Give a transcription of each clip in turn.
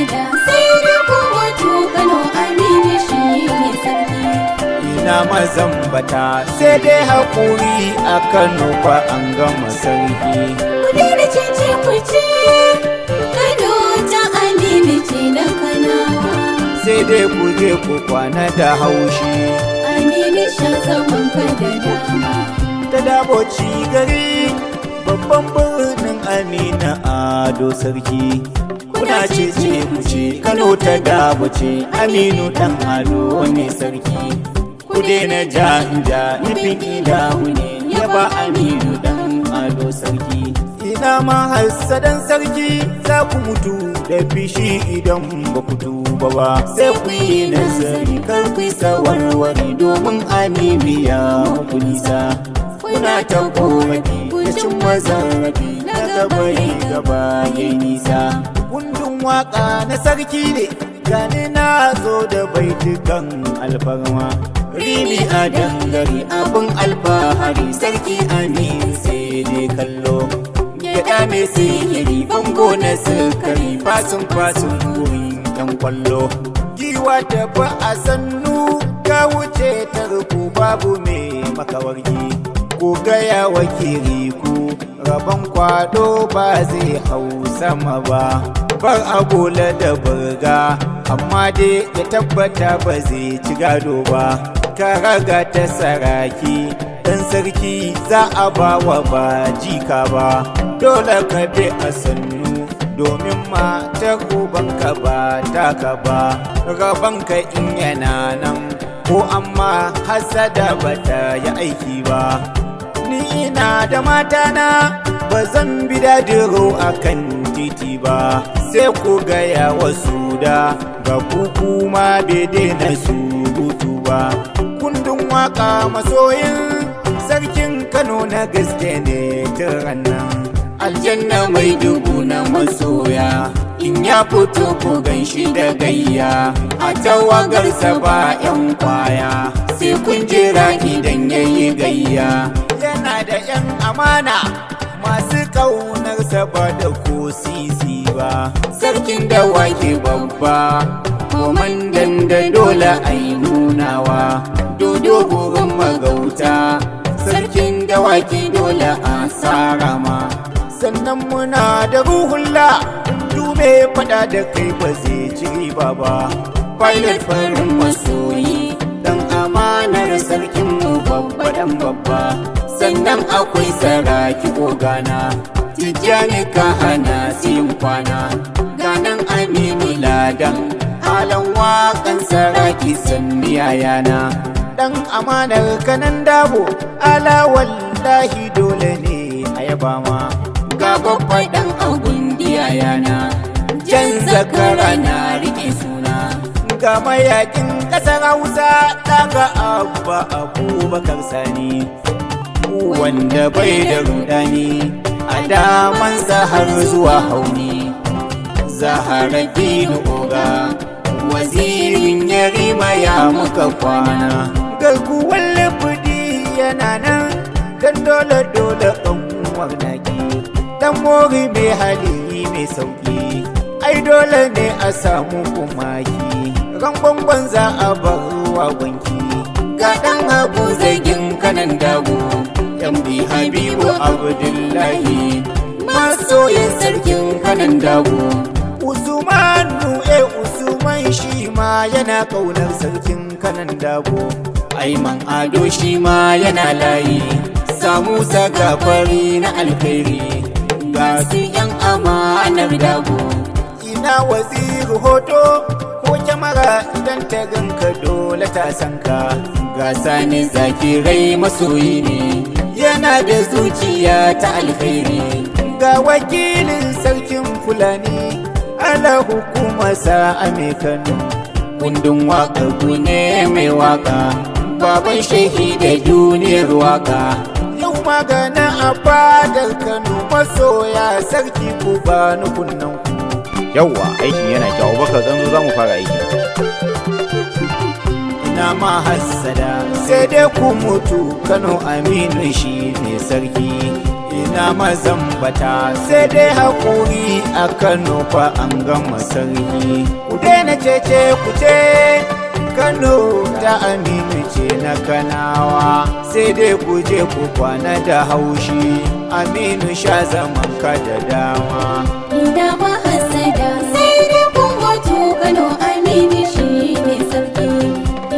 hassada sai da kuma Kano Aminu shi ne sarki. Ina mazambata sai dai haƙuri a Kano fa an gama sarki. Kudi da cece kuce Kano ta Aminu ce na Kanawa. Sai dai ku je ku kwana da haushi. Aminu sha zaman ka da dama. Ta Daboci gari babban birnin Amina Ado sarki. Kuna cece kuce Kano ta Daboci Aminu dan Ado ne sarki. Ku daina ja nufin ilahu ne ya ba Aminu dan Ado sarki. Ina ma hassadan sarki za ku mutu da fishi idan ba ku tuba ba. Sai ku yi nazari kar ku yi sawarwari domin Aminu ya muku nisa. Kuna ta korafi da cin mazarafi na gaba ya nisa. Kundin waka na sarki ne gani na zo da baitukan alfarma. Rimi a dangare abin alfahari sarki Amin sai dai kallo. Gyaɗa mai sihiri bango na sukari fasin wurin yan kwallo. Giwa ta ba a sannu ka wuce tarko babu mai makawarki. Ku gaya wa kiriku rabon kwado ba zai hau sama ba. Bar agola da burga amma dai ya tabbata ba zai ci gado ba. Karaga ta saraki dan sarki za a ba wa ba jika ba. Dole ka bi a sannu domin matar ubanka ba taka ba. Rabanka in yana nan ko amma hasada ba ta yi aiki ba. Ni ina da matana ba zan bi dadiro a kan titi ba. Sai ku gaya wasu da ga kuma bai daina surutu ba. Kundin waka masoyin sarkin Kano na gaske ne tiran nan. Aljanna mai dubu na masoya in ya fito ko ganshi da gayya. A tawagarsa ba 'yan kwaya sai kun jira idan yayi gayya. Yana da 'yan amana masu ƙaunarsa ba da ko sisi ba. Sarkin dawaki babba komandan da dole ai nunawa. Dodo burin magauta sarkin dawaki dole a sarama. Sannan muna da ruhulla dume fada da kai ba zai ci riba ba. Pilot farin masoyi dan amanar sarkin mu babba dan babba. Sannan akwai saraki ogana Tijjani ka hana siyin kwana. Ganan Aminu ladan alan waƙan saraki sanni yayana. Dan amanar kanan Dabo ala wallahi dole ne a yaba ma. Ga babba dan agun diyayana jan zakara na rike suna. Ga mayakin ƙasar Hausa daga Abba Abubakar Sani wanda bai da rudani a damansa har zuwa hauni. Zaharaddin Oga wazirin Yarima ya muka kwana. Garkuwar lafudi yana nan dan dole ƙanwar naki. Dan mori mai hali mai sauki ai dole ne a samu kumaki. Rangon za a bar wa wanki. Ga dan Habu zagin kanan Dago MD Habibu Abdullahi masoyin sarkin kanan Dago. Usmanu Usman shi ma yana kaunar sarkin kanan Dago. Aiman Ado shi ma yana layi. Samu sagafari na alkhairi ga su 'yan amanar Dago. Ina waziri hoto ko kyamara idan ta ganka dole ta sanka. Ga Sani Zakirai masoyi ne yana da zuciya ta alkhairi. Ga wakilin sarkin Fulani ala hukumarsa a Kano. Kundin waka ne mai waka baban shehi da duniyar waka. Yau magana a fadar Kano masoya sarki ku ba ni kunnan ku. Yawwa aikin yana kyau baka zanzo za mu fara aiki. Ina ma hassada sai dai ku mutu Kano Aminu shi ne sarki. ina mazambata sai dai haƙuri a Kano fa an gama sarki. Ku daina cece ku ce Kano ta Aminu ce na Kanawa, sai dai ku je ku kwana da haushi. Aminu sha zaman ka da dama. Ina mahasada sai dai kun mutu Kano Aminu shi ne sarki.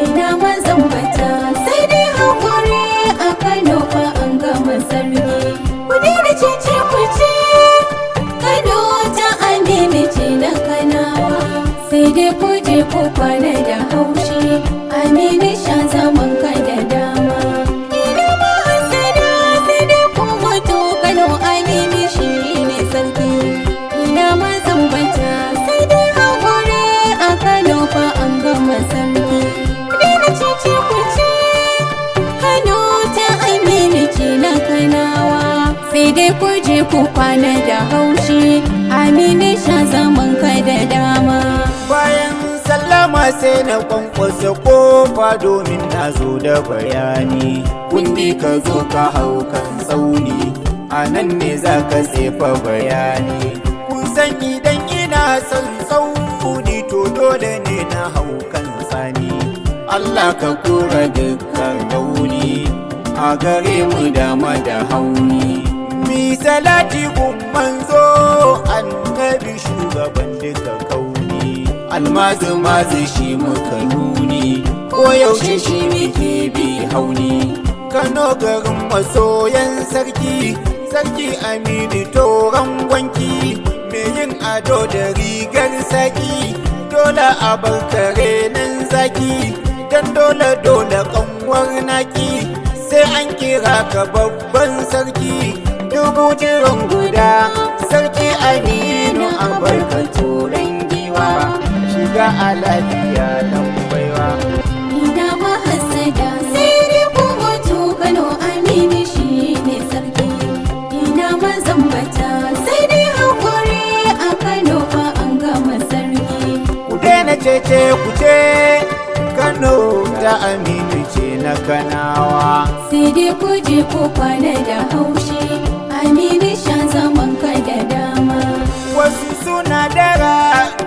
Ina mazambata sai dai haƙuri a Kano fa an gama sarki. Ku daina cece ku ce Kano ta Aminu ce na Kanawa, sai dai ku je ku kwana da haushi. Aminu sha zaman ka da dama. Ina mahasada sai dai kun mutu Kano Aminu shi ne sarki. Ina mazambata sai dai haƙuri a Kano fa an gama sarki. Ku daina cece ku ce Kano ta Aminu ce na Kanawa, sai dai ku je ku kwana da haushi. Aminu sha zaman ka da dama. Bayan sallama sai na kwankwasa kofa domin na zo da bayani. Kundi ka zo ka hau kan tsauni, a nan ne za ka tsefa bayani. Kun san idan ina son tsauni to dole ne na hau kan tsani. Allah ka kura dukkan rauni, a gare mu dama da hauni. Mi salati gun manzo annabi shugaban duka kauni. Almazu mazu shi muka nuni, ko yaushe shi muke bi hauni. Kano garin masoyan sarki, sarki Aminu toron gwanki. Me yin ado da rigar saki, dole a bar kare nan zaki. Dan dole kanwar naki, sai an kira ka babban sarki. Dubu jiran guda, sarki Aminu a barka turan giwa. Shiga a lafiya dan baiwa. Ina mahasada sai dai kun mutu Kano Aminu shi ne sarki. Ina mazambata sai dai haƙuri a Kano fa an gama sarki. Ku daina cece ku ce Kano ta Aminu ce na Kanawa, sai dai ku je ku kwana da haushi. Aminu sha zaman ka da dama. wasu suna dara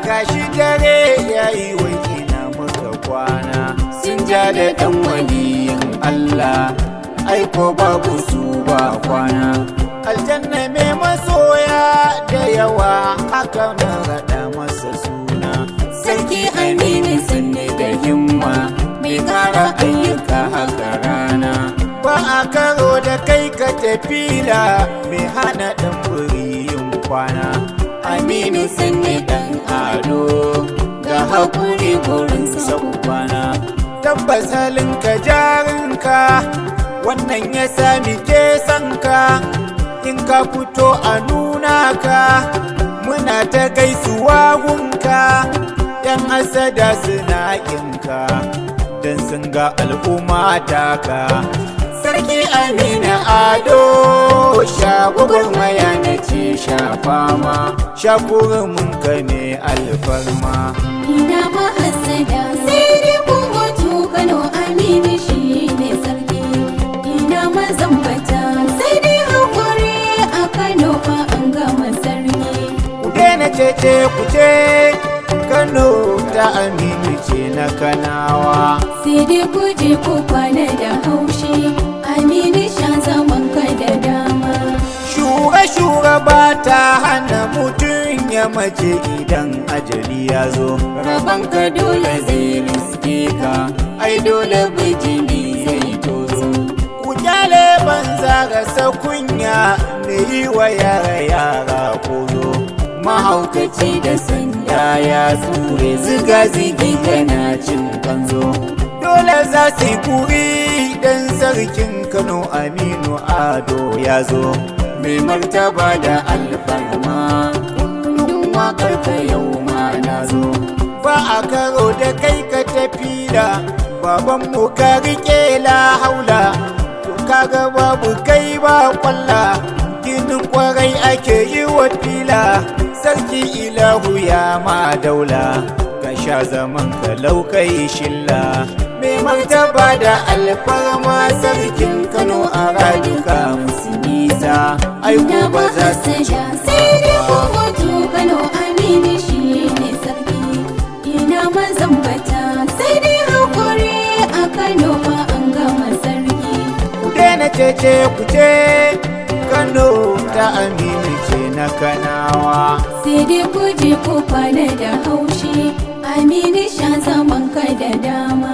gashi dare yayi wai ina muka kwana. Sun ja da ɗan waliyin Allah, aiko babu su ba kwana. Aljanna mai masoya da yawa, haka na raɗa masa suna. Sarki Aminu sanne da himma, mai ƙara ayyuka haka rana. Ba a karo da kai ka tafila, mai hana ɗan buri yin kwana. Aminu sanne ɗan ado, ga haƙuri gurin kwana. Tabbas halinka jarinka, wannan ya sami ke sanka. In ka fito a nuna ka, muna ta gaisuwa gunka. Yan hasada suna ƙinka, don sun ga al'umma taka. Sarki Aminu Ado, shagugwar maya na ce shafama. Shakurumin ka ne alfarma. Ina mahasada sai dai kun mutu Kano Aminu shi ne sarki. Ina mazambata sai dai haƙuri a Kano fa an gama sarki. Ku daina cece ku ce Kano ta Aminu ce na Kanawa, sai dai ku je ku kwana da haushi. Aminu sha zaman ka da dama. Shure-shure ba ta hana mutum ya mace idan ajali ya zo. Rabanka dole zai riske ka, ai dole bijimi zai tozo. Ku kyale banza rasa kunya, me yi wa yara kozo. Mahaukaci da sanda ya tsure, ziga-zigi kana cin kanzo. Dole za su yi kuri dan sarkin Kano Aminu Ado ya zo. Mai martaba da alfarma, kundin waƙar ka yau ma na zo. Ba a karo da kai ka tafi da babanmu ka riƙe la haula. To kaga babu kai ba kwalla, ginin kwarai ake yi wa fila. Sarki ilahu ya ma daula, ka sha zaman ka laukai shilla. Mai martaba da alfarma sarkin Kano a raduka musulmi mata aiko ba za su ci sai dai kowato Kano Aminu shi ne sarki ina mazambata sai dai hakuri a Kano fa an gama sarki ku daina cece ku ce Kano ta Aminu ce na Kanawa sai dai ku je ku kwana da haushi Aminu sha zaman ka da dama